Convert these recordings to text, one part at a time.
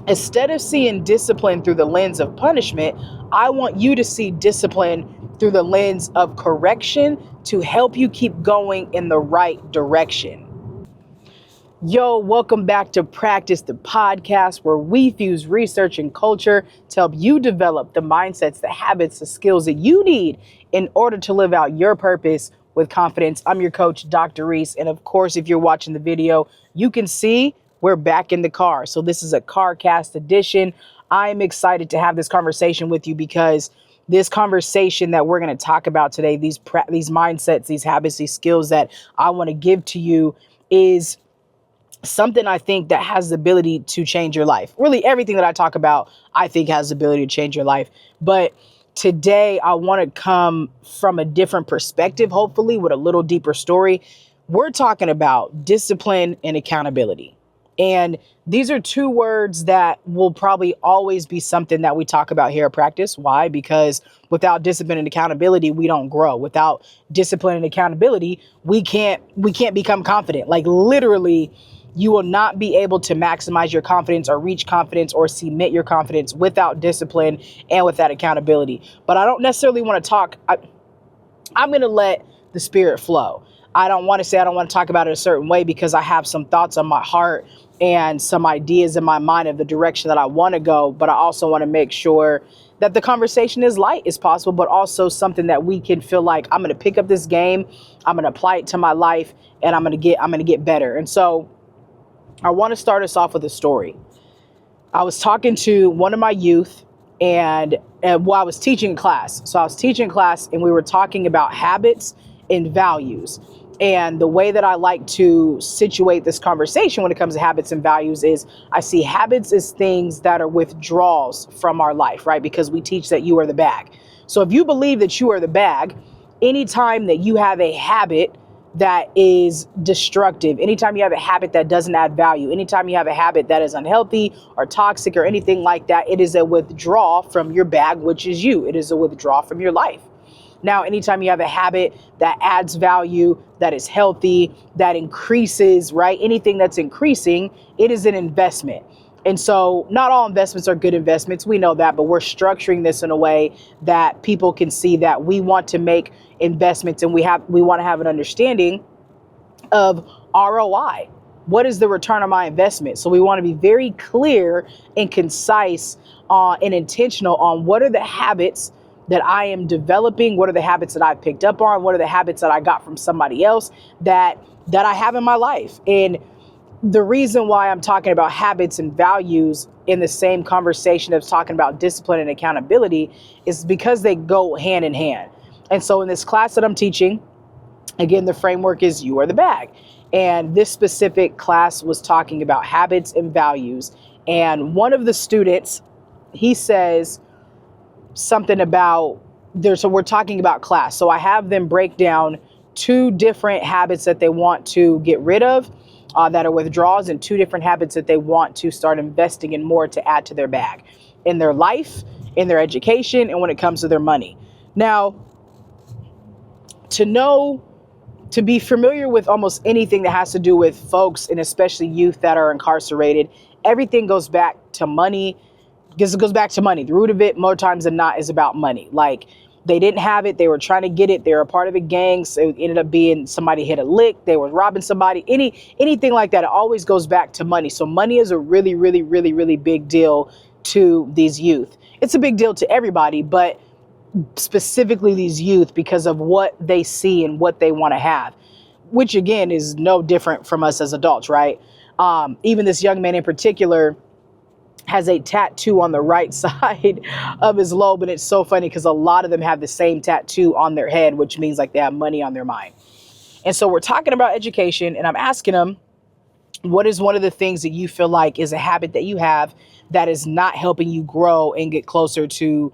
Instead of seeing discipline through the lens of punishment, I want you to see discipline through the lens of correction to help you keep going in the right direction. Yo, welcome back to Practice the Podcast, where we fuse research and culture to help you develop the mindsets, the habits, the skills that you need in order to live out your purpose with confidence. I'm your coach, Dr. Rees. And of course, if you're watching the video, you can see we're back in the car. So this is a CarCast edition. I'm excited to have this conversation with you because this conversation that we're going to talk about today, these mindsets, these habits, these skills that I want to give to you is something I think that has the ability to change your life. Really, everything that I talk about, I think has the ability to change your life. But today, I want to come from a different perspective, hopefully, with a little deeper story. We're talking about discipline and accountability. And these are two words that will probably always be something that we talk about here at Practice. Why? Because without discipline and accountability, we don't grow. Without discipline and accountability, we can't become confident. Like literally, you will not be able to maximize your confidence or reach confidence or cement your confidence without discipline and without accountability. But I don't necessarily want to talk. I'm going to let the spirit flow. I don't want to talk about it a certain way because I have some thoughts on my heart and some ideas in my mind of the direction that I want to go. But I also want to make sure that the conversation is light as possible, but also something that we can feel like I'm going to pick up this game. I'm going to apply it to my life and I'm going to get better. And so I want to start us off with a story. I was talking to one of my youth and I was teaching class. So I was teaching class and we were talking about habits and values. And the way that I like to situate this conversation when it comes to habits and values is I see habits as things that are withdrawals from our life, right? Because we teach that you are the bag. So if you believe that you are the bag, anytime that you have a habit that is destructive, anytime you have a habit that doesn't add value, anytime you have a habit that is unhealthy or toxic or anything like that, it is a withdrawal from your bag, which is you. It is a withdrawal from your life. Now, anytime you have a habit that adds value, that is healthy, that increases, right? Anything that's increasing, it is an investment. And so not all investments are good investments. We know that, but we're structuring this in a way that people can see that we want to make investments and we want to have an understanding of ROI. What is the return on my investment? So we want to be very clear and concise and intentional on what are the habits that I am developing, what are the habits that I've picked up on, what are the habits that I got from somebody else that I have in my life. And the reason why I'm talking about habits and values in the same conversation that's talking about discipline and accountability is because they go hand in hand. And so in this class that I'm teaching, again, the framework is you are the bag. And this specific class was talking about habits and values. And one of the students, he says something about so we're talking about class. So I have them break down two different habits that they want to get rid of that are withdrawals, and two different habits that they want to start investing in more to add to their bag in their life, in their education, and when it comes to their money. Now, to be familiar with almost anything that has to do with folks and especially youth that are incarcerated, everything goes back to money. Because it goes back to money. The root of it, more times than not, is about money. Like they didn't have it. They were trying to get it. They were a part of a gang. So it ended up being somebody hit a lick. They were robbing somebody. Anything like that. It always goes back to money. So money is a really, really, really, really big deal to these youth. It's a big deal to everybody, but specifically these youth because of what they see and what they want to have, which again is no different from us as adults, right? Even this young man in particular has a tattoo on the right side of his lobe. And it's so funny because a lot of them have the same tattoo on their head, which means like they have money on their mind. And so we're talking about education and I'm asking them, what is one of the things that you feel like is a habit that you have that is not helping you grow and get closer to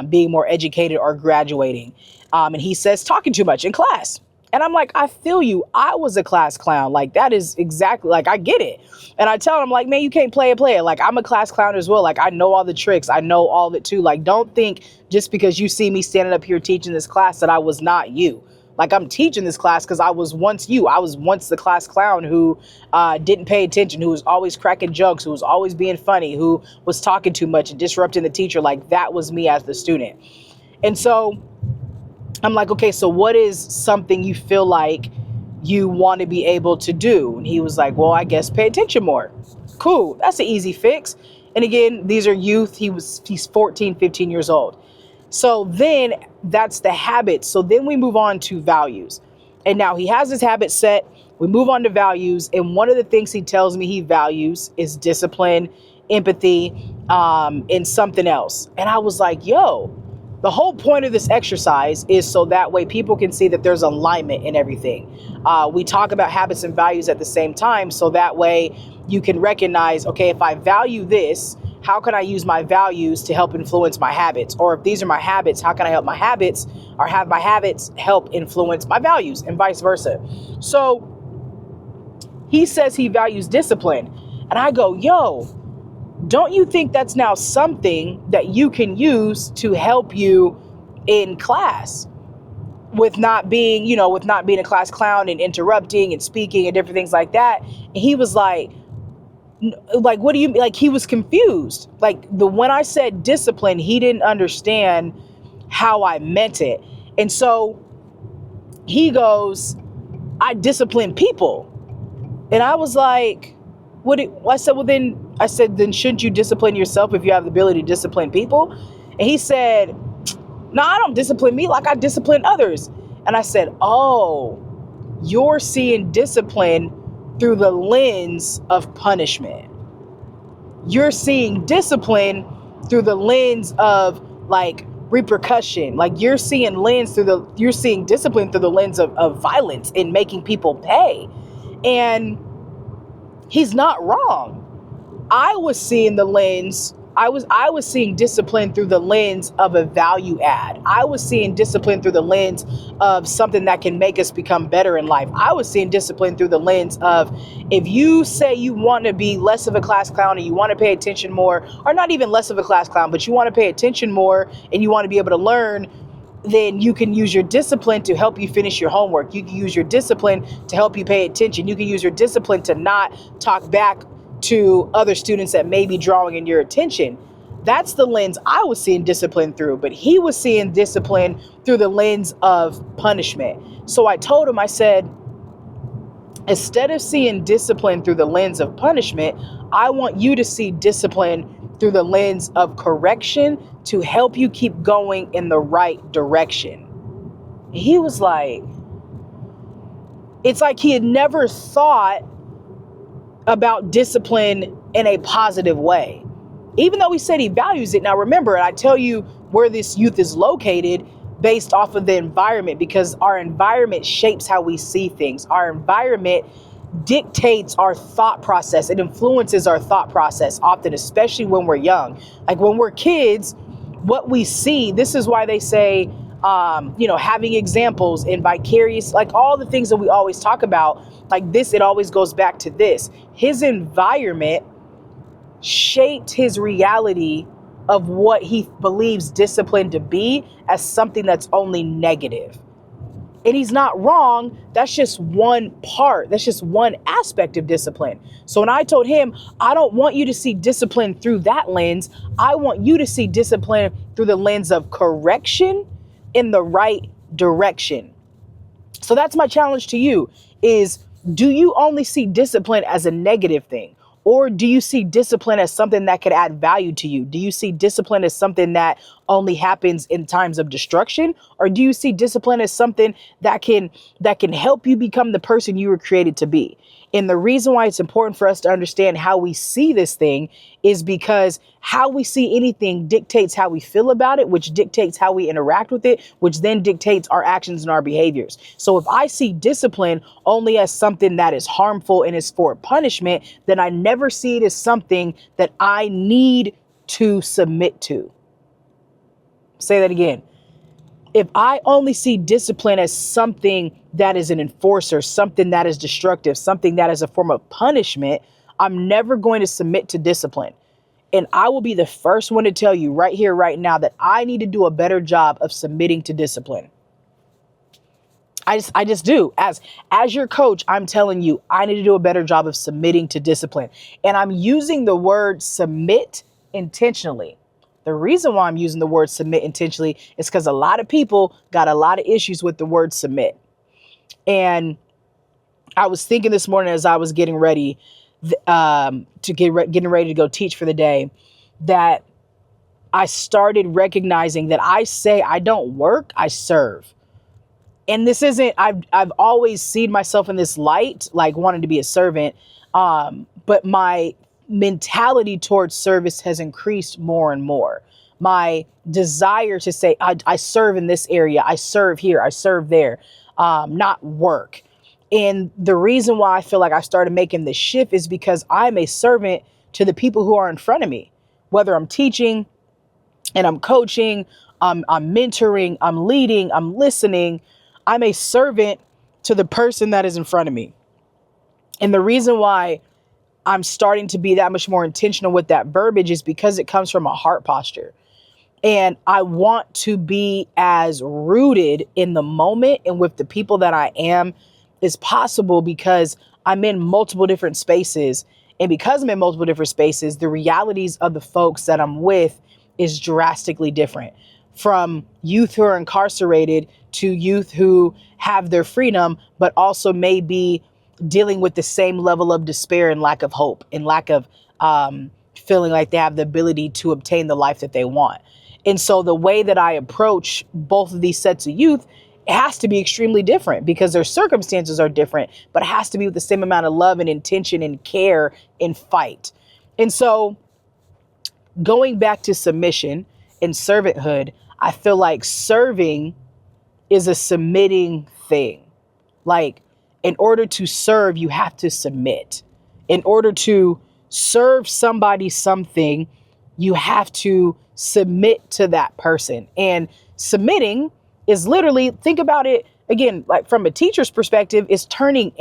being more educated or graduating? And he says, talking too much in class. And I'm like, I feel you. I was a class clown. Like, that is exactly, like, I get it. And I tell him, like, man, you can't play it. Like, I'm a class clown as well. Like, I know all the tricks. I know all of it too. Like, don't think just because you see me standing up here teaching this class that I was not you. Like, I'm teaching this class because I was once you. I was once the class clown who didn't pay attention, who was always cracking jokes, who was always being funny, who was talking too much and disrupting the teacher. Like, that was me as the student. And so I'm like, okay, so what is something you feel like you want to be able to do? And he was like, well, I guess pay attention more. Cool. That's an easy fix. And again, these are youth. He's 14, 15 years old. So then that's the habit. So then we move on to values. And now he has his habit set. We move on to values. And one of the things he tells me he values is discipline, empathy, and something else. And I was like, yo, the whole point of this exercise is so that way people can see that there's alignment in everything. We talk about habits and values at the same time. So that way you can recognize, okay, if I value this, how can I use my values to help influence my habits? Or if these are my habits, how can I help my habits or have my habits help influence my values and vice versa? So he says he values discipline. And I go, yo, don't you think that's now something that you can use to help you in class with not being, with not being a class clown and interrupting and speaking and different things like that? And he was like, what do you, like, he was confused. Like, when I said discipline, he didn't understand how I meant it. And so he goes, I discipline people. And I was like, I said, then shouldn't you discipline yourself if you have the ability to discipline people? And he said, no, I don't discipline me like I discipline others. And I said, oh, you're seeing discipline through the lens of punishment. You're seeing discipline through the lens of like repercussion. Like, you're seeing discipline through the lens of violence and making people pay. And he's not wrong. I was seeing discipline through the lens of a value add. I was seeing discipline through the lens of something that can make us become better in life. I was seeing discipline through the lens of, if you say you want to be less of a class clown and you want to pay attention more, or not even less of a class clown, but you want to pay attention more and you want to be able to learn, then you can use your discipline to help you finish your homework. You can use your discipline to help you pay attention. You can use your discipline to not talk back to other students that may be drawing in your attention. That's the lens I was seeing discipline through, but he was seeing discipline through the lens of punishment. So I told him, I said, instead of seeing discipline through the lens of punishment, I want you to see discipline through the lens of correction to help you keep going in the right direction. He was like, it's like he had never thought about discipline in a positive way, even though he said he values it. Now remember, I tell you where this youth is located based off of the environment, because our environment shapes how we see things. Our environment dictates our thought process. It influences our thought process often, especially when we're young. Like, when we're kids, what we see, this is why they say, having examples and vicarious, like all the things that we always talk about, like this, it always goes back to this. His environment shaped his reality of what he believes discipline to be as something that's only negative. And he's not wrong. That's just one part. That's just one aspect of discipline. So when I told him, I don't want you to see discipline through that lens. I want you to see discipline through the lens of correction in the right direction. So that's my challenge to you is, do you only see discipline as a negative thing? Or do you see discipline as something that could add value to you? Do you see discipline as something that only happens in times of destruction? Or do you see discipline as something that can help you become the person you were created to be? And the reason why it's important for us to understand how we see this thing is because how we see anything dictates how we feel about it, which dictates how we interact with it, which then dictates our actions and our behaviors. So if I see discipline only as something that is harmful and is for punishment, then I never see it as something that I need to submit to. Say that again. If I only see discipline as something that is an enforcer, something that is destructive, something that is a form of punishment, I'm never going to submit to discipline. And I will be the first one to tell you right here, right now, that I need to do a better job of submitting to discipline. I just do. As your coach, I'm telling you, I need to do a better job of submitting to discipline. And I'm using the word submit intentionally. The reason why I'm using the word submit intentionally is because a lot of people got a lot of issues with the word submit. And I was thinking this morning as I was getting ready getting ready to go teach for the day, that I started recognizing that I say I don't work, I serve. And this isn't, I've always seen myself in this light, like wanting to be a servant. But my mentality towards service has increased more and more. My desire to say, I serve in this area, I serve here, I serve there, not work. And the reason why I feel like I started making this shift is because I'm a servant to the people who are in front of me, whether I'm teaching and I'm coaching, I'm mentoring, I'm leading, I'm listening. I'm a servant to the person that is in front of me. And the reason why I'm starting to be that much more intentional with that verbiage is because it comes from a heart posture. And I want to be as rooted in the moment and with the people that I am as possible, because I'm in multiple different spaces. And because I'm in multiple different spaces, the realities of the folks that I'm with is drastically different. From youth who are incarcerated to youth who have their freedom, but also may be dealing with the same level of despair and lack of hope and lack of feeling like they have the ability to obtain the life that they want. And so the way that I approach both of these sets of youth, it has to be extremely different because their circumstances are different, but it has to be with the same amount of love and intention and care and fight. And so going back to submission and servanthood, I feel like serving is a submitting thing. Like, in order to serve, you have to submit. In order to serve somebody something, you have to submit to that person. And submitting is literally, think about it again, like from a teacher's perspective, is turning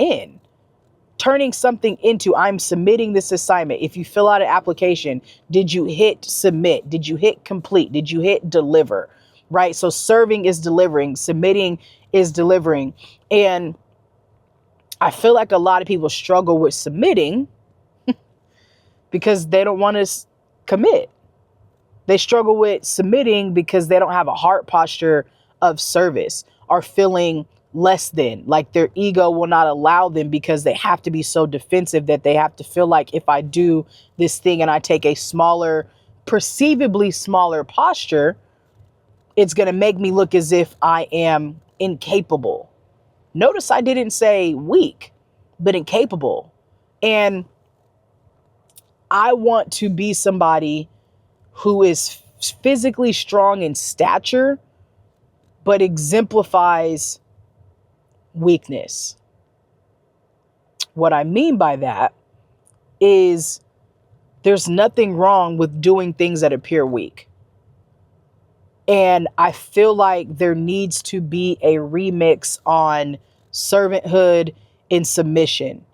something into, I'm submitting this assignment. If you fill out an application, did you hit submit? Did you hit complete? Did you hit deliver? Right? So serving is delivering, submitting is delivering. And I feel like a lot of people struggle with submitting because they don't want to commit. They struggle with submitting because they don't have a heart posture of service, or feeling less than, like their ego will not allow them, because they have to be so defensive that they have to feel like, if I do this thing and I take a smaller, perceivably smaller posture, it's going to make me look as if I am incapable. Notice I didn't say weak, but incapable. And I want to be somebody who is physically strong in stature, but exemplifies weakness. What I mean by that is there's nothing wrong with doing things that appear weak. And I feel like there needs to be a remix on servanthood and submission.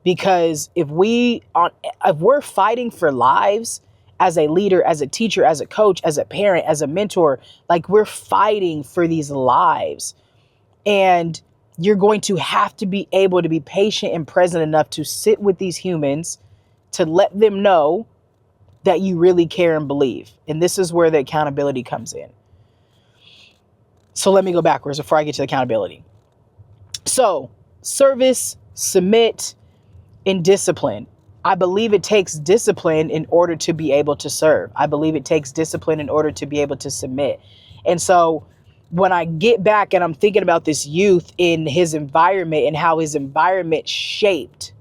Because if we're fighting for lives as a leader, as a teacher, as a coach, as a parent, as a mentor, like we're fighting for these lives. And you're going to have to be able to be patient and present enough to sit with these humans, to let them know that you really care and believe. And this is where the accountability comes in. So let me go backwards before I get to accountability. So service, submit, and discipline. I believe it takes discipline in order to be able to serve. I believe it takes discipline in order to be able to submit. And so when I get back and I'm thinking about this youth in his environment and how his environment shapes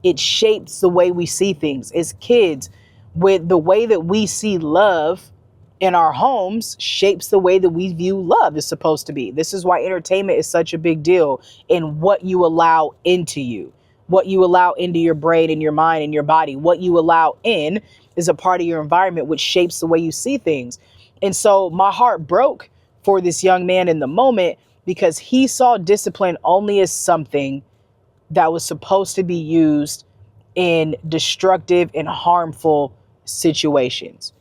the way we see things as kids, with the way that we see love in our homes shapes the way that we view love is supposed to be. This is why entertainment is such a big deal in what you allow into you, what you allow into your brain and your mind and your body. What you allow in is a part of your environment, which shapes the way you see things. And so my heart broke for this young man in the moment, because he saw discipline only as something that was supposed to be used in destructive and harmful situations.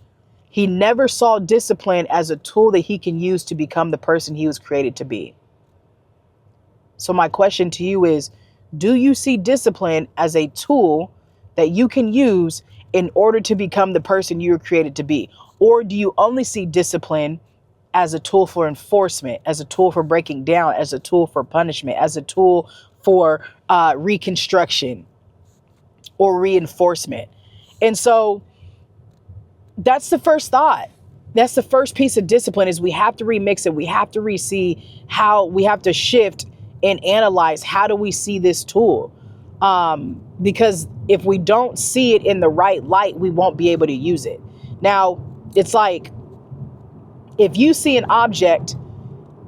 He never saw discipline as a tool that he can use to become the person he was created to be. So my question to you is, do you see discipline as a tool that you can use in order to become the person you were created to be? Or do you only see discipline as a tool for enforcement, as a tool for breaking down, as a tool for punishment, as a tool for reconstruction or reinforcement? And so that's the first thought. That's the first piece of discipline, is we have to remix it. We have to see how we have to shift and analyze, how do we see this tool? Because if we don't see it in the right light, we won't be able to use it. Now, it's like if you see an object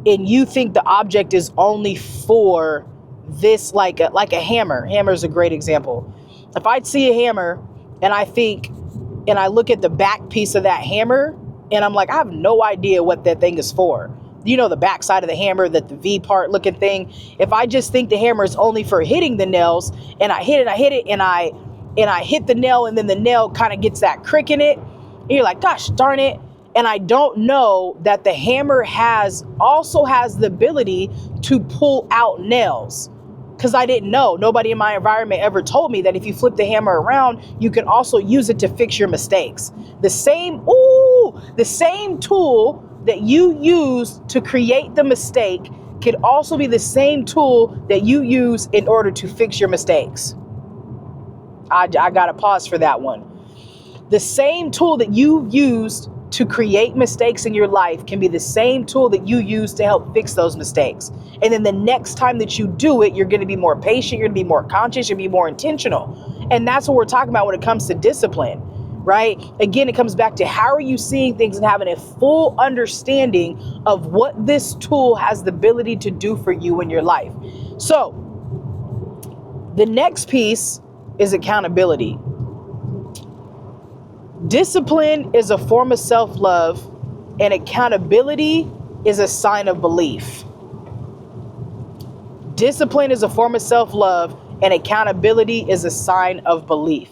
and you think the object is only for this, like a hammer. Hammer is a great example. If I see a hammer and I look at the back piece of that hammer and I'm like, I have no idea what that thing is for. You know, the back side of the hammer, that the V part looking thing. If I just think the hammer is only for hitting the nails, and I hit it and I hit the nail, and then the nail kind of gets that crick in it, and you're like, gosh darn it. And I don't know that the hammer also has the ability to pull out nails. Because I didn't know. Nobody in my environment ever told me that if you flip the hammer around, you can also use it to fix your mistakes. The same tool that you use to create the mistake could also be the same tool that you use in order to fix your mistakes. I got to pause for that one. The same tool that you used to create mistakes in your life can be the same tool that you use to help fix those mistakes. And then the next time that you do it, you're going to be more patient, you're going to be more conscious, you're going to be more intentional. And that's what we're talking about when it comes to discipline, right? Again, it comes back to how are you seeing things and having a full understanding of what this tool has the ability to do for you in your life. So the next piece is accountability. Discipline is a form of self-love, and accountability is a sign of belief. Discipline is a form of self-love, and accountability is a sign of belief.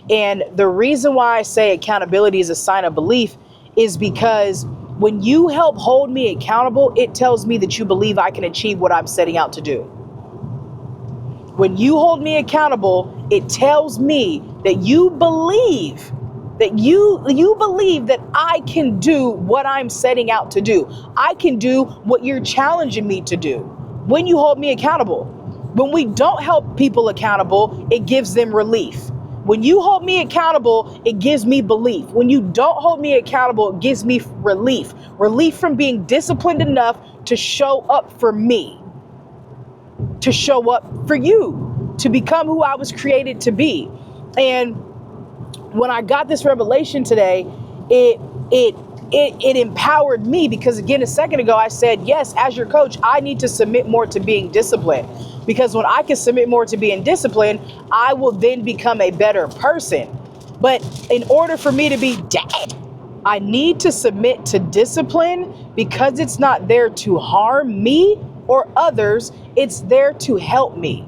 And the reason why I say accountability is a sign of belief is because when you help hold me accountable, it tells me that you believe I can achieve what I'm setting out to do. When you hold me accountable, it tells me that you believe that I can do what I'm setting out to do. I can do what you're challenging me to do when you hold me accountable. When we don't help people accountable, it gives them relief. When you hold me accountable, it gives me belief. When you don't hold me accountable, it gives me relief. Relief from being disciplined enough to show up for me, to show up for you, to become who I was created to be. And when I got this revelation today, it empowered me, because again, a second ago, I said, yes, as your coach, I need to submit more to being disciplined, because when I can submit more to being disciplined, I will then become a better person. But in order for me to be I need to submit to discipline, because it's not there to harm me or others. It's there to help me.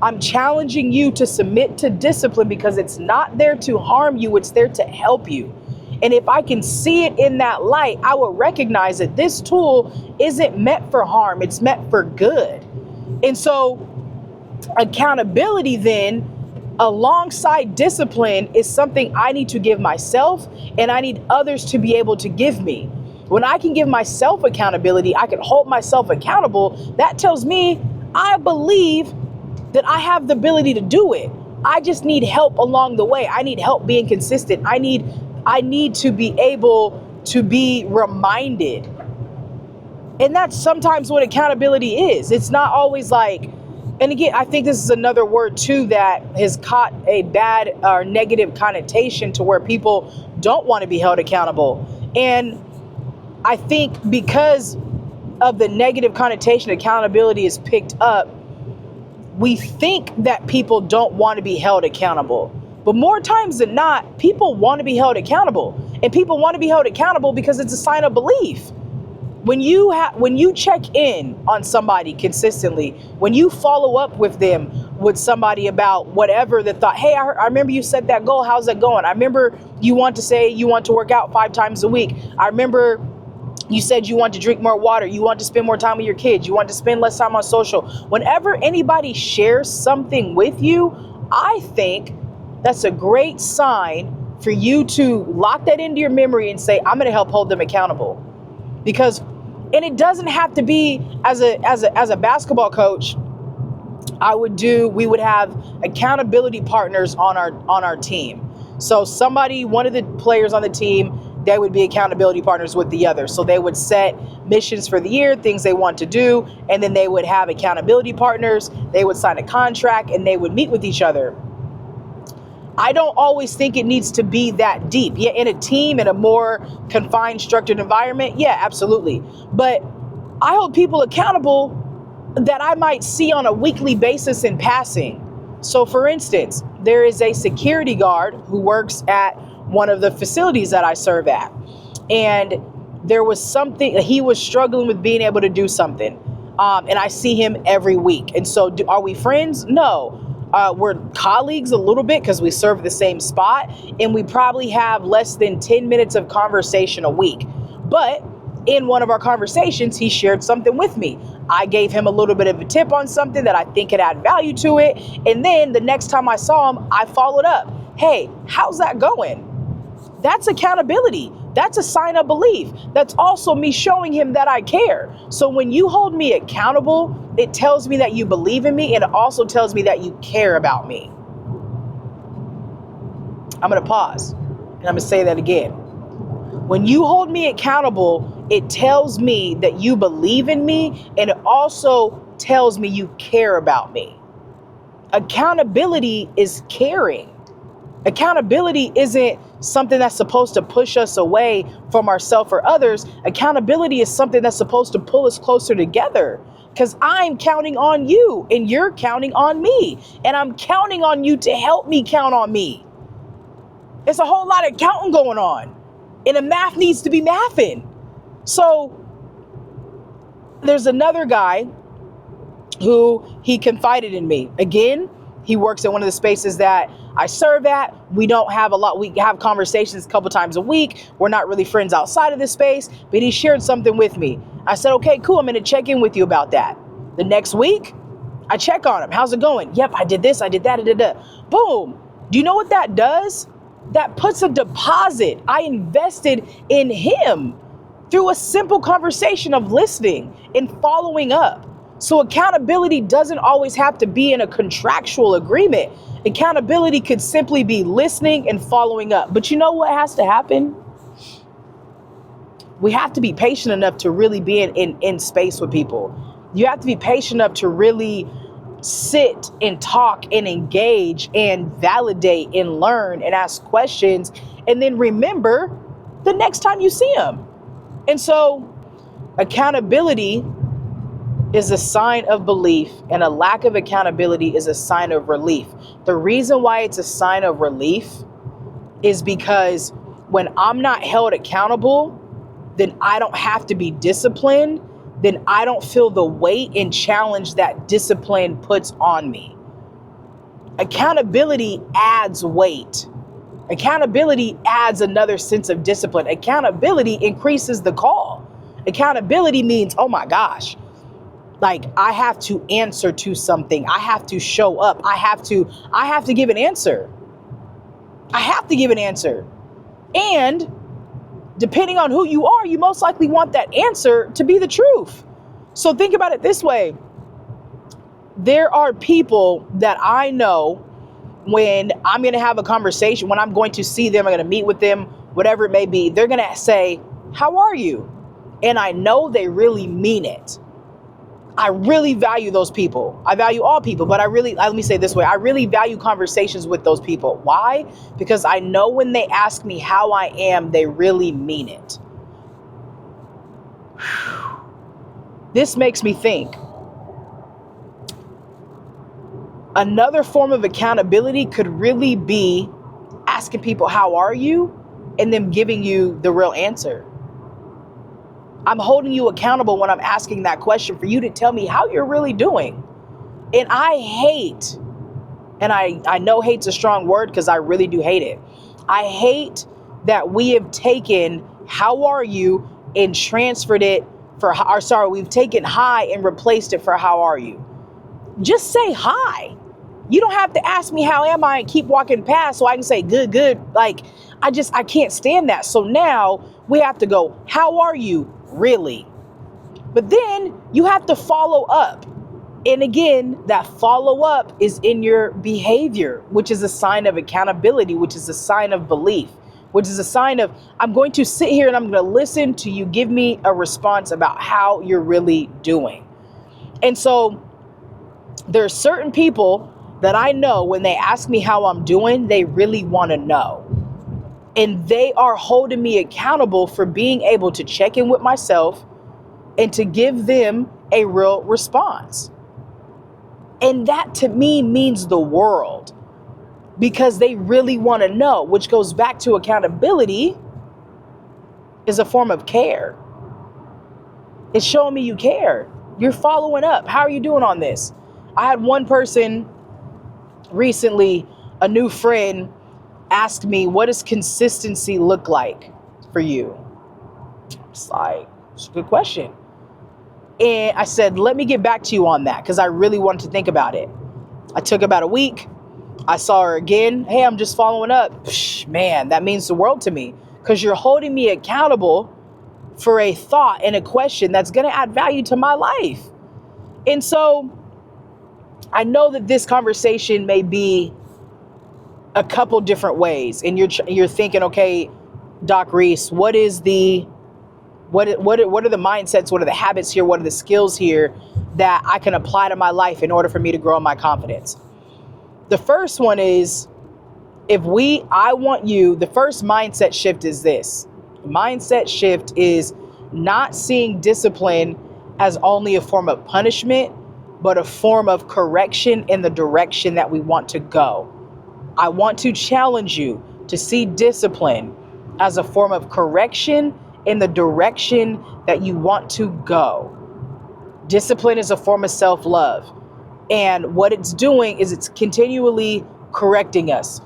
I'm challenging you to submit to discipline because it's not there to harm you. It's there to help you. And if I can see it in that light, I will recognize that this tool isn't meant for harm. It's meant for good. And so accountability then, alongside discipline, is something I need to give myself, and I need others to be able to give me. When I can give myself accountability, I can hold myself accountable. That tells me I believe that I have the ability to do it. I just need help along the way. I need help being consistent. I need to be able to be reminded. And that's sometimes what accountability is. It's not always like, and again, I think this is another word too that has caught a bad or negative connotation to where people don't want to be held accountable. And I think because of the negative connotation accountability is picked up, we think that people don't want to be held accountable. But more times than not, people want to be held accountable. And people want to be held accountable because it's a sign of belief. When you check in on somebody consistently, when you follow up with somebody about whatever the thought, hey, I remember you set that goal. How's that going? I remember you want to work out 5 times a week. I remember You said you want to drink more water. You want to spend more time with your kids. You want to spend less time on social. Whenever anybody shares something with you, I think that's a great sign for you to lock that into your memory and say, I'm going to help hold them accountable. Because, and it doesn't have to be as a basketball coach. We would have accountability partners on our team. So one of the players on the team, they would be accountability partners with the other. So they would set missions for the year, things they want to do, and then they would have accountability partners. They would sign a contract and they would meet with each other. I don't always think it needs to be that deep. Yeah, in a team, in a more confined, structured environment, yeah, absolutely. But I hold people accountable that I might see on a weekly basis in passing. So for instance, there is a security guard who works at one of the facilities that I serve at. And there was something, he was struggling with being able to do something. And I see him every week. And so are we friends? No. We're colleagues a little bit because we serve the same spot. And we probably have less than 10 minutes of conversation a week. But in one of our conversations, he shared something with me. I gave him a little bit of a tip on something that I think could add value to it. And then the next time I saw him, I followed up. Hey, how's that going? That's accountability. That's a sign of belief. That's also me showing him that I care. So when you hold me accountable, it tells me that you believe in me, and it also tells me that you care about me. I'm going to pause, and I'm going to say that again. When you hold me accountable, it tells me that you believe in me, and it also tells me you care about me. Accountability is caring. Accountability isn't something that's supposed to push us away from ourselves or others. Accountability is something that's supposed to pull us closer together, because I'm counting on you and you're counting on me, and I'm counting on you to help me count on me. It's a whole lot of counting going on, and the math needs to be mathing. So there's another guy who he confided in me. Again, he works in one of the spaces that I serve at. We don't have a lot. We have conversations a couple times a week. We're not really friends outside of this space, but he shared something with me. I said, okay, cool. I'm going to check in with you about that. The next week, I check on him. How's it going? Yep, I did this. I did that. I did that. Boom. Do you know what that does? That puts a deposit. I invested in him through a simple conversation of listening and following up. So accountability doesn't always have to be in a contractual agreement. Accountability could simply be listening and following up. But you know what has to happen? We have to be patient enough to really be in space with people. You have to be patient enough to really sit and talk and engage and validate and learn and ask questions, and then remember the next time you see them. And so accountability is a sign of belief, and a lack of accountability is a sign of relief. The reason why it's a sign of relief is because when I'm not held accountable, then I don't have to be disciplined. Then I don't feel the weight and challenge that discipline puts on me. Accountability adds weight. Accountability adds another sense of discipline. Accountability increases the call. Accountability means, oh my gosh, like I have to answer to something. I have to show up. I have to give an answer. I have to give an answer. And depending on who you are, you most likely want that answer to be the truth. So think about it this way. There are people that I know when I'm going to have a conversation, when I'm going to see them, I'm going to meet with them, whatever it may be, they're going to say, how are you? And I know they really mean it. I really value those people. I value all people, but let me say it this way. I really value conversations with those people. Why? Because I know when they ask me how I am, they really mean it. This makes me think. Another form of accountability could really be asking people, how are you? And them giving you the real answer. I'm holding you accountable when I'm asking that question for you to tell me how you're really doing. And I hate, and I know hate's a strong word because I really do hate it. I hate that we have taken how are you and transferred it we've taken hi and replaced it for how are you. Just say hi. You don't have to ask me how am I and keep walking past so I can say good, good. Like, I can't stand that. So now we have to go, how are you really? But then you have to follow up. And again, that follow up is in your behavior, which is a sign of accountability, which is a sign of belief, which is a sign of, I'm going to sit here and I'm going to listen to you give me a response about how you're really doing. And so there are certain people that I know when they ask me how I'm doing, they really want to know. And they are holding me accountable for being able to check in with myself and to give them a real response. And that to me means the world, because they really want to know, which goes back to accountability is a form of care. It's showing me you care. You're following up. How are you doing on this? I had one person recently, a new friend, asked me, what does consistency look like for you? It's like, it's a good question. And I said, let me get back to you on that because I really wanted to think about it. I took about a week. I saw her again. Hey, I'm just following up. Man, that means the world to me because you're holding me accountable for a thought and a question that's going to add value to my life. And so I know that this conversation may be a couple different ways. And you're thinking, okay, Doc Rees, what are the mindsets? What are the habits here? What are the skills here that I can apply to my life in order for me to grow my confidence? The first one is the first mindset shift is this. Mindset shift is not seeing discipline as only a form of punishment, but a form of correction in the direction that we want to go. I want to challenge you to see discipline as a form of correction in the direction that you want to go. Discipline is a form of self-love. And what it's doing is it's continually correcting us,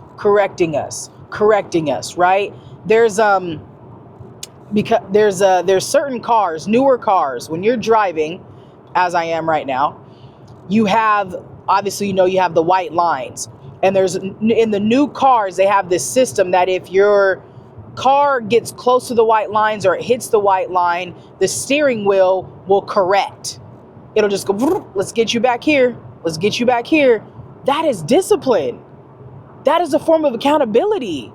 right? There's certain cars, newer cars, when you're driving, as I am right now, you have, obviously, you have the white lines. And in the new cars, they have this system that if your car gets close to the white lines or it hits the white line, the steering wheel will correct. It'll just go, let's get you back here. Let's get you back here. That is discipline. That is a form of accountability.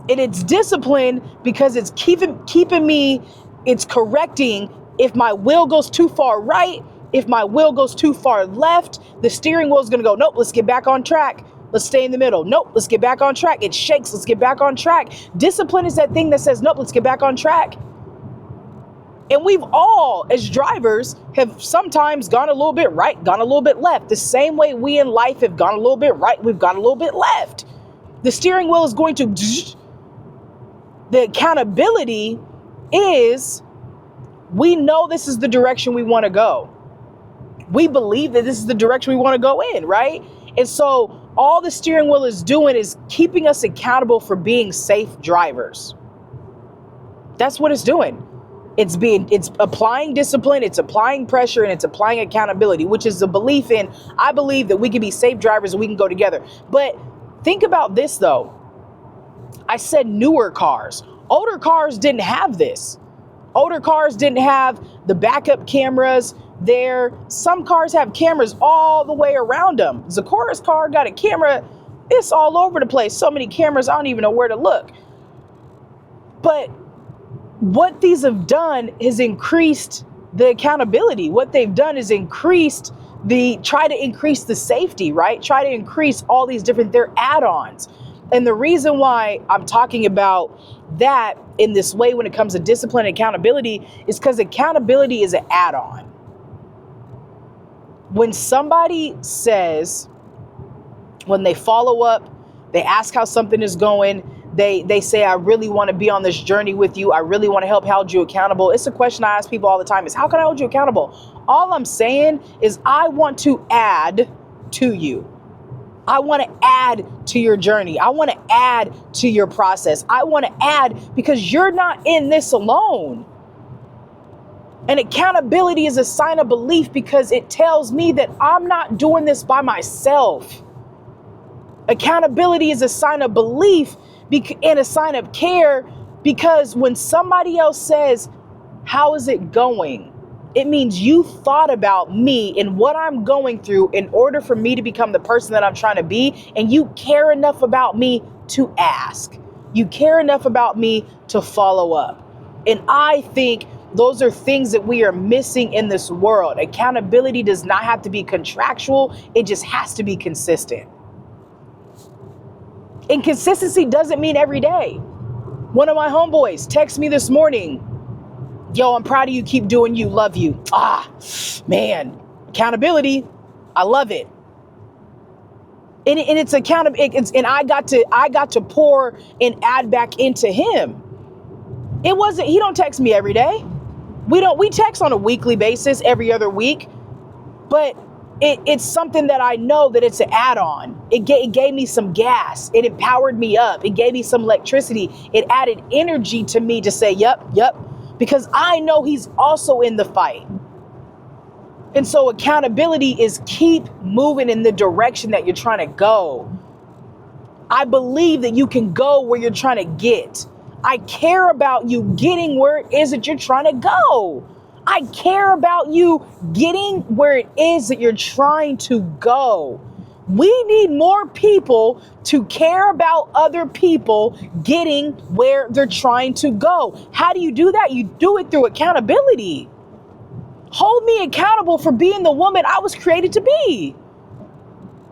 And it's discipline because it's keeping me, it's correcting if my wheel goes too far right, if my wheel goes too far left, the steering wheel is going to go, nope, let's get back on track. Let's stay in the middle. Nope, let's get back on track. It shakes, let's get back on track. Discipline is that thing that says, nope, let's get back on track. And we've all, as drivers, have sometimes gone a little bit right, gone a little bit left. The same way we in life have gone a little bit right, we've gone a little bit left. The steering wheel is going to... The accountability is, we know this is the direction we want to go. We believe that this is the direction we want to go in, right? And so all the steering wheel is doing is keeping us accountable for being safe drivers. That's what it's doing. It's applying discipline, it's applying pressure, and it's applying accountability, which is the belief in, I believe that we can be safe drivers and we can go together. But think about this though. I said newer cars. Older cars didn't have this. Older cars didn't have the backup cameras there. Some cars have cameras all the way around them. Zakura's car got a camera. It's all over the place. So many cameras, I don't even know where to look. But what these have done is increased the accountability. What they've done is try to increase the safety, right? Try to increase all these they're add-ons. And the reason why I'm talking about that in this way when it comes to discipline and accountability is because accountability is an add-on. When somebody says, when they follow up, they ask how something is going, they say, I really want to be on this journey with you. I really want to help hold you accountable. It's a question I ask people all the time is, how can I hold you accountable? All I'm saying is I want to add to you. I want to add to your journey. I want to add to your process. I want to add because you're not in this alone. And accountability is a sign of belief because it tells me that I'm not doing this by myself. Accountability is a sign of belief and a sign of care, because when somebody else says, how is it going? It means you thought about me and what I'm going through in order for me to become the person that I'm trying to be. And you care enough about me to ask. You care enough about me to follow up. And I think those are things that we are missing in this world. Accountability does not have to be contractual. It just has to be consistent. And consistency doesn't mean every day. One of my homeboys texted me this morning, yo, I'm proud of you. Keep doing you. Love you. Man, accountability. I love it. And it's accountability. And I got to pour and add back into him. It wasn't, he don't text me every day. We text on a weekly basis, every other week, but it's something that I know that it's an add-on. It gave me some gas. It empowered me up. It gave me some electricity. It added energy to me to say, yep, because I know he's also in the fight. And so accountability is keep moving in the direction that you're trying to go. I believe that you can go where you're trying to get. I care about you getting where it is that you're trying to go. I care about you getting where it is that you're trying to go. We need more people to care about other people getting where they're trying to go. How do you do that? You do it through accountability. Hold me accountable for being the woman I was created to be.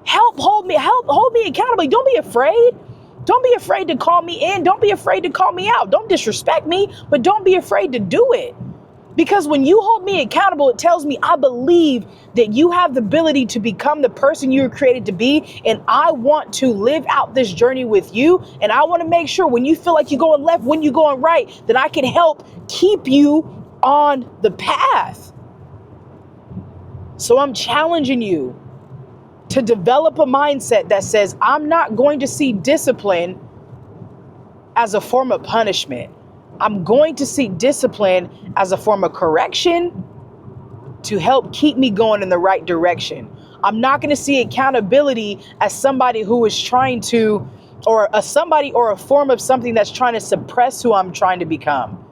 Hold me accountable. Don't be afraid. Don't be afraid to call me in. Don't be afraid to call me out. Don't disrespect me, but don't be afraid to do it. Because when you hold me accountable, it tells me I believe that you have the ability to become the person you were created to be. And I want to live out this journey with you. And I want to make sure when you feel like you're going left, when you're going right, that I can help keep you on the path. So I'm challenging you to develop a mindset that says, I'm not going to see discipline as a form of punishment. I'm going to see discipline as a form of correction to help keep me going in the right direction. I'm not going to see accountability as somebody who is trying to, or a form of something that's trying to suppress who I'm trying to become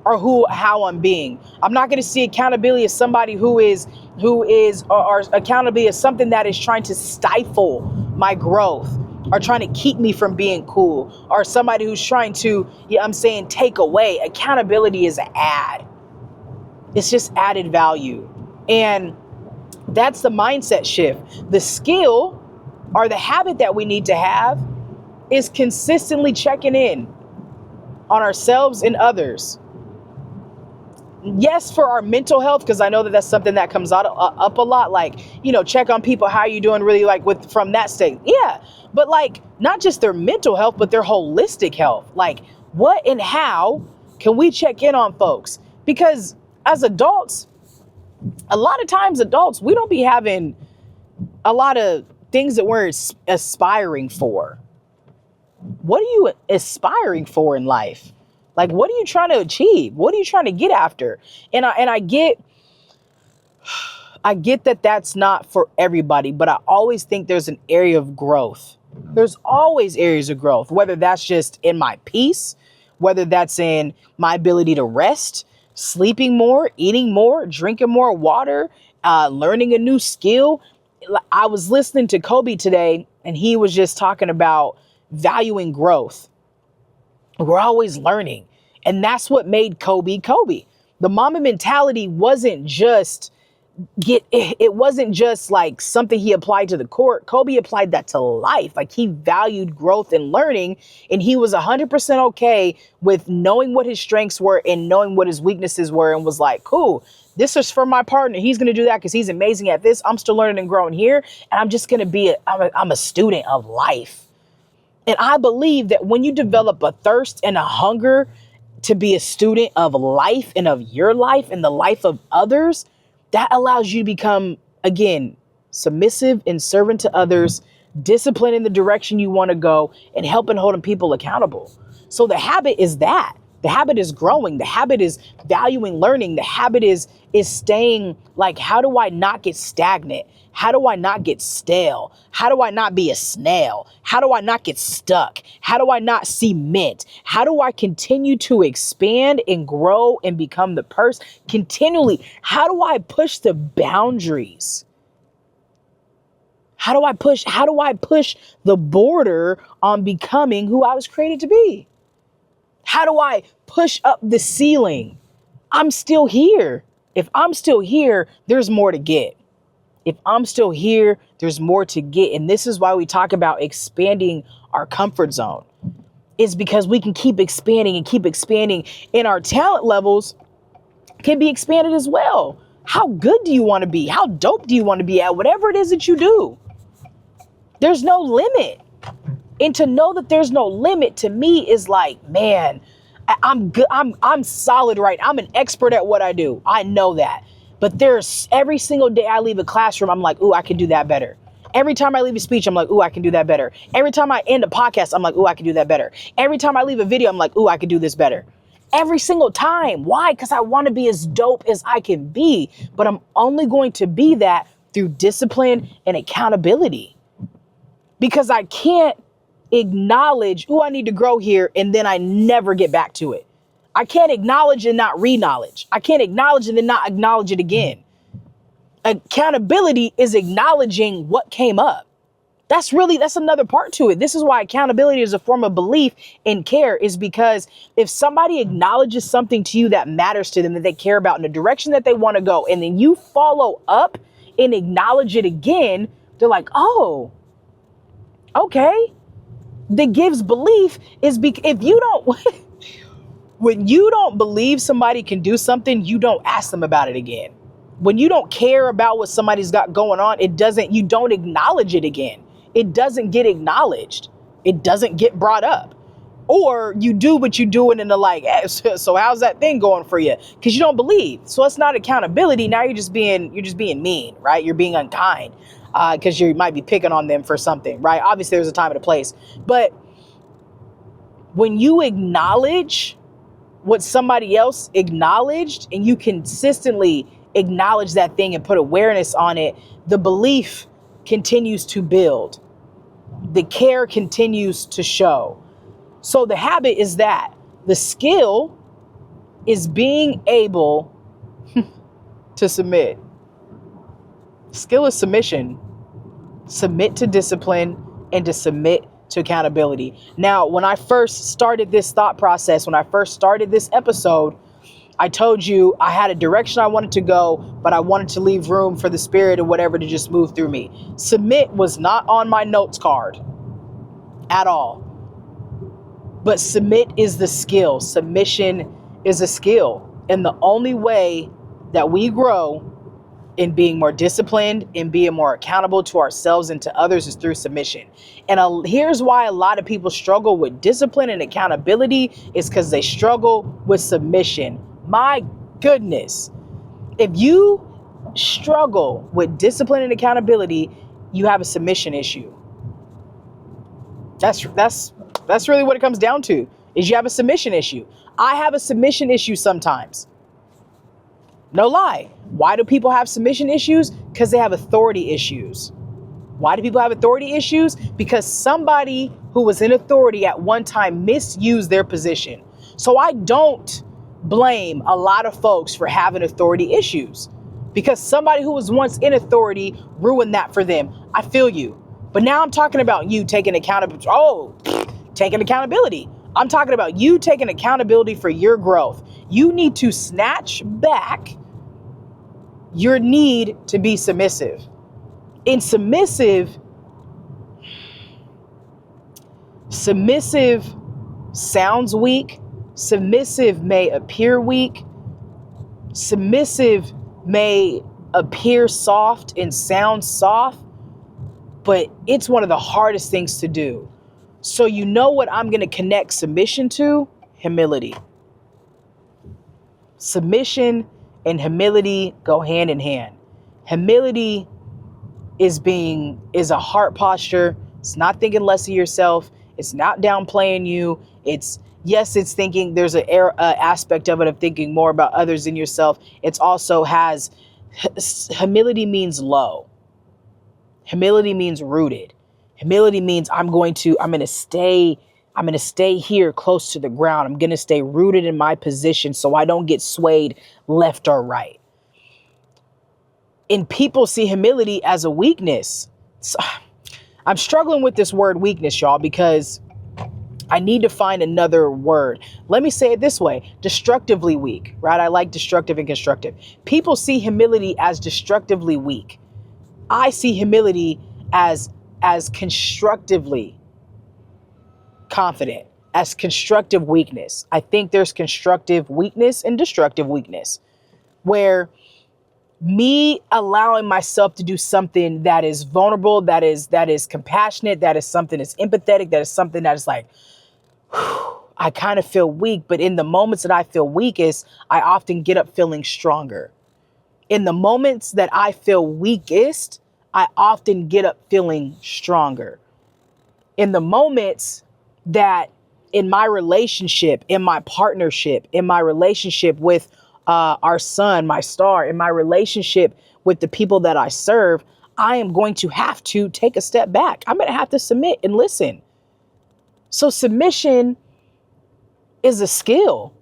or how I'm being. I'm not going to see accountability as somebody who is or accountability as something that is trying to stifle my growth, or trying to keep me from being cool, or somebody who's trying to, take away. Accountability is an add. It's just added value. And that's the mindset shift. The skill or the habit that we need to have is consistently checking in on ourselves and others. Yes, for our mental health, because I know that that's something that comes up a lot. Like, check on people. How are you doing? Really, like from that state. Yeah. But like, not just their mental health, but their holistic health. Like, what and how can we check in on folks? Because as adults, a lot of times we don't be having a lot of things that we're aspiring for. What are you aspiring for in life? Like, what are you trying to achieve? What are you trying to get after? And I get that that's not for everybody, but I always think there's an area of growth. There's always areas of growth, whether that's just in my peace, whether that's in my ability to rest, sleeping more, eating more, drinking more water, learning a new skill. I was listening to Kobe today, and he was just talking about valuing growth. We're always learning. And that's what made Kobe Kobe. The Mamba mentality wasn't just like something he applied to the court. Kobe applied that to life. Like, he valued growth and learning, and he was 100% okay with knowing what his strengths were and knowing what his weaknesses were, and was like, cool, this is for my partner. He's going to do that because he's amazing at this. I'm still learning and growing here. And I'm just going to I'm a student of life. And I believe that when you develop a thirst and a hunger to be a student of life and of your life and the life of others, that allows you to become, again, submissive and servant to others, disciplined in the direction you want to go, and helping holding people accountable. So the habit is that. The habit is growing. The habit is valuing learning. The habit is staying like, how do I not get stagnant? How do I not get stale? How do I not be a snail? How do I not get stuck? How do I not cement? How do I continue to expand and grow and become the person continually? How do I push the boundaries? How do I push the border on becoming who I was created to be? How do I push up the ceiling? I'm still here. If I'm still here, there's more to get. If I'm still here, there's more to get. And this is why we talk about expanding our comfort zone. It's because we can keep expanding and keep expanding, and our talent levels can be expanded as well. How good do you want to be? How dope do you want to be at whatever it is that you do? There's no limit. And to know that there's no limit to me is like, man, I'm good. I'm solid, right? I'm an expert at what I do. I know that. But there's every single day I leave a classroom, I'm like, ooh, I can do that better. Every time I leave a speech, I'm like, ooh, I can do that better. Every time I end a podcast, I'm like, ooh, I can do that better. Every time I leave a video, I'm like, ooh, I can do this better. Every single time. Why? Because I want to be as dope as I can be. But I'm only going to be that through discipline and accountability. Because I can't acknowledge, I need to grow here, and then I never get back to it. I can't acknowledge and not re-knowledge. I can't acknowledge and then not acknowledge it again. Accountability is acknowledging what came up. That's another part to it. This is why accountability is a form of belief and care, is because if somebody acknowledges something to you that matters to them, that they care about in the direction that they want to go, and then you follow up and acknowledge it again, they're like, oh, okay. That gives belief is if you don't, when you don't believe somebody can do something, you don't ask them about it again. When you don't care about what somebody's got going on, you don't acknowledge it again. It doesn't get acknowledged. It doesn't get brought up. Or you do, but you do it in the like, hey, so how's that thing going for you? Because you don't believe. So it's not accountability. Now you're just being mean, right? You're being unkind. Because you might be picking on them for something, right? Obviously, there's a time and a place. But when you acknowledge what somebody else acknowledged, and you consistently acknowledge that thing and put awareness on it, the belief continues to build. The care continues to show. So the habit is that. The skill is being able to submit. Skill is submission. Submit to discipline and to submit to accountability. Now, when I first started this thought process, when I first started this episode, I told you I had a direction I wanted to go, but I wanted to leave room for the spirit or whatever to just move through me. Submit was not on my notes card at all. But submit is the skill. Submission is a skill. And the only way that we grow in being more disciplined and being more accountable to ourselves and to others is through submission. And here's why a lot of people struggle with discipline and accountability is because they struggle with submission. My goodness. If you struggle with discipline and accountability, you have a submission issue. That's really what it comes down to, is you have a submission issue. I have a submission issue sometimes. No lie. Why do people have submission issues? Because they have authority issues. Why do people have authority issues? Because somebody who was in authority at one time misused their position. So I don't blame a lot of folks for having authority issues, because somebody who was once in authority ruined that for them. I feel you. But now I'm talking about you taking accountability. Taking accountability. I'm talking about you taking accountability for your growth. You need to snatch back your need to be submissive. And submissive sounds weak. Submissive may appear weak. Submissive may appear soft and sound soft, but it's one of the hardest things to do. So you know what I'm going to connect submission to? Humility. Submission and humility go hand in hand. Humility is a heart posture. It's not thinking less of yourself. It's not downplaying you. It's Yes, it's thinking, there's an aspect of it of thinking more about others than yourself. It's also has, humility means low. Humility means rooted. Humility means I'm going to stay here close to the ground. I'm going to stay rooted in my position so I don't get swayed left or right. And people see humility as a weakness. So, I'm struggling with this word weakness, y'all, because I need to find another word. Let me say it this way: destructively weak, right? I like destructive and constructive. People see humility as destructively weak. I see humility as constructively confident, as constructive weakness. I think there's constructive weakness and destructive weakness, where me allowing myself to do something that is vulnerable, that is compassionate, that is something that's empathetic, that is something that is like, I kind of feel weak, but in the moments that I feel weakest, I often get up feeling stronger. In the moments that I feel weakest, I often get up feeling stronger. In the moments that, in my relationship, in my partnership, in my relationship with our son, my star, in my relationship with the people that I serve, I am going to have to take a step back. I'm going to have to submit and listen. So submission is a skill,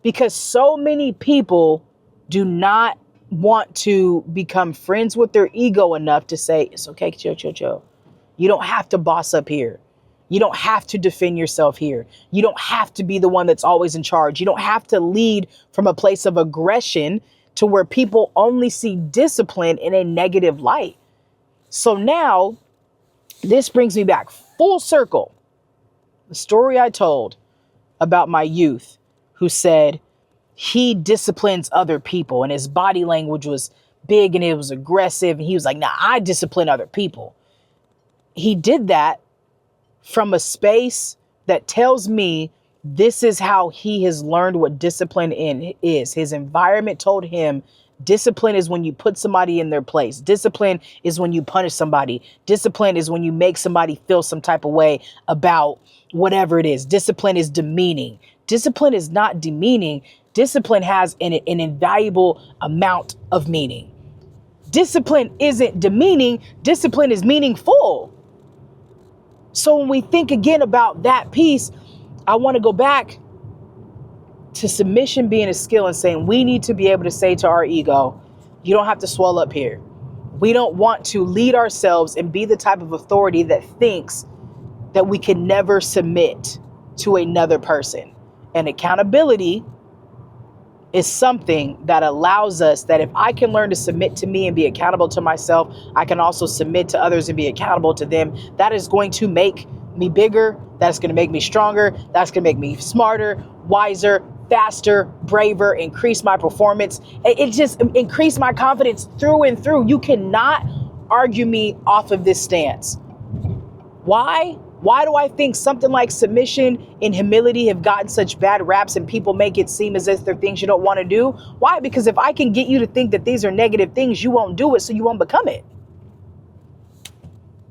because so many people do not want to become friends with their ego enough to say, it's okay, chill, chill, chill. You don't have to boss up here. You don't have to defend yourself here. You don't have to be the one that's always in charge. You don't have to lead from a place of aggression to where people only see discipline in a negative light. So now this brings me back full circle. The story I told about my youth who said he disciplines other people, and his body language was big and it was aggressive. And he was like, nah, I discipline other people. He did that from a space that tells me this is how he has learned what discipline is. His environment told him discipline is when you put somebody in their place. Discipline is when you punish somebody. Discipline is when you make somebody feel some type of way about whatever it is. Discipline is demeaning. Discipline is not demeaning. Discipline has an invaluable amount of meaning. Discipline isn't demeaning. Discipline is meaningful. So when we think again about that piece, I want to go back to submission being a skill and saying we need to be able to say to our ego, you don't have to swell up here. We don't want to lead ourselves and be the type of authority that thinks that we can never submit to another person. And accountability is something that allows us, that if I can learn to submit to me and be accountable to myself, I can also submit to others and be accountable to them. That is going to make me bigger. That's going to make me stronger. That's going to make me smarter, wiser, faster, braver, increase my performance. It just increase my confidence through and through. You cannot argue me off of this stance. Why? Why do I think something like submission and humility have gotten such bad raps and people make it seem as if they're things you don't want to do? Why? Because if I can get you to think that these are negative things, you won't do it, so you won't become it.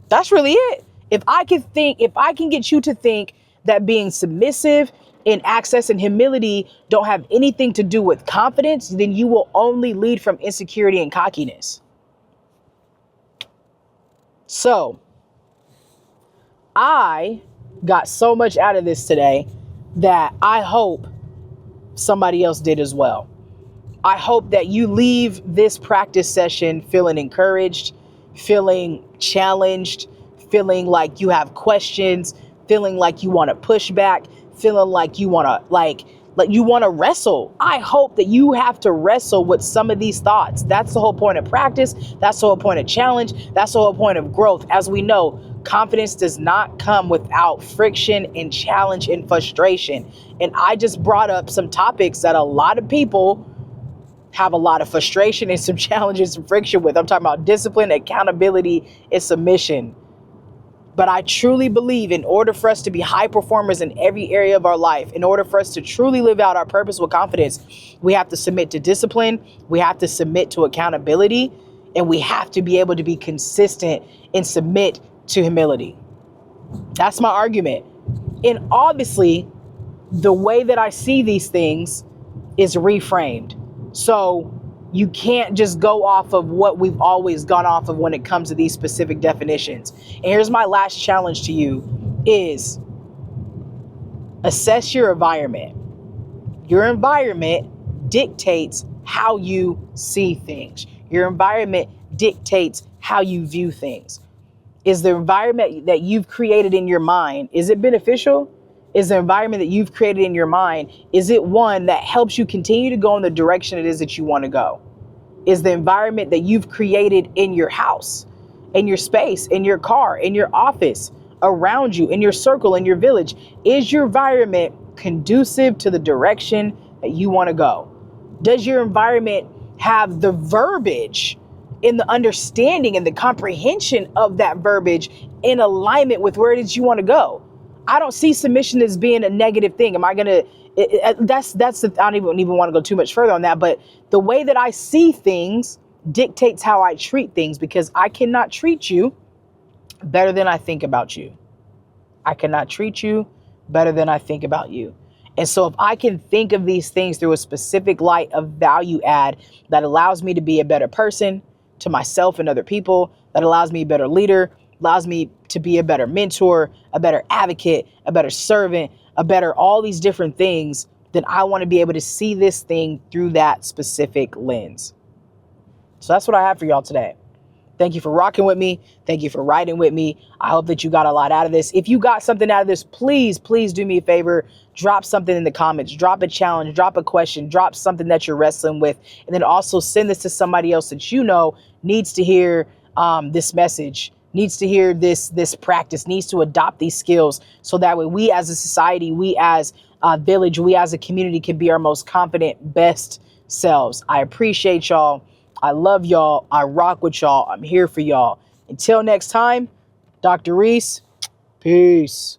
That's really it. If I can get you to think that being submissive and access and humility don't have anything to do with confidence, then you will only lead from insecurity and cockiness. So I got so much out of this today that I hope somebody else did as well. I hope that you leave this practice session feeling encouraged, feeling challenged, feeling like you have questions, feeling like you want to push back, feeling like you want to like you want to wrestle. I hope that you have to wrestle with some of these thoughts. That's the whole point of practice. That's the whole point of challenge. That's the whole point of growth. As we know, confidence does not come without friction and challenge and frustration. And I just brought up some topics that a lot of people have a lot of frustration and some challenges and friction with. I'm talking about discipline, accountability, and submission. But I truly believe in order for us to be high performers in every area of our life, in order for us to truly live out our purpose with confidence, we have to submit to discipline, we have to submit to accountability, and we have to be able to be consistent and submit to humility. That's my argument. And obviously, the way that I see these things is reframed. So you can't just go off of what we've always gone off of when it comes to these specific definitions. And here's my last challenge to you is assess your environment. Your environment dictates how you see things. Your environment dictates how you view things. Is the environment that you've created in your mind, is it beneficial? Is the environment that you've created in your mind, is it one that helps you continue to go in the direction it is that you want to go? Is the environment that you've created in your house, in your space, in your car, in your office, around you, in your circle, in your village, is your environment conducive to the direction that you want to go? Does your environment have the verbiage in the understanding and the comprehension of that verbiage in alignment with where it is you want to go? I don't see submission as being a negative thing. Am I going to, I don't even want to go too much further on that, but the way that I see things dictates how I treat things, because I cannot treat you better than I think about you. I cannot treat you better than I think about you. And so if I can think of these things through a specific light of value add that allows me to be a better person to myself and other people, that allows me a better leader, allows me to be a better mentor, a better advocate, a better servant, a better all these different things, then I want to be able to see this thing through that specific lens. So that's what I have for y'all today. Thank you for rocking with me. Thank you for riding with me. I hope that you got a lot out of this. If you got something out of this, please do me a favor. Drop something in the comments. Drop a challenge. Drop a question. Drop something that you're wrestling with. And then also send this to somebody else that you know needs to hear this message, needs to hear this practice, needs to adopt these skills. So that way we as a society, we as a village, we as a community can be our most confident, best selves. I appreciate y'all. I love y'all. I rock with y'all. I'm here for y'all. Until next time, Dr. Rees, peace.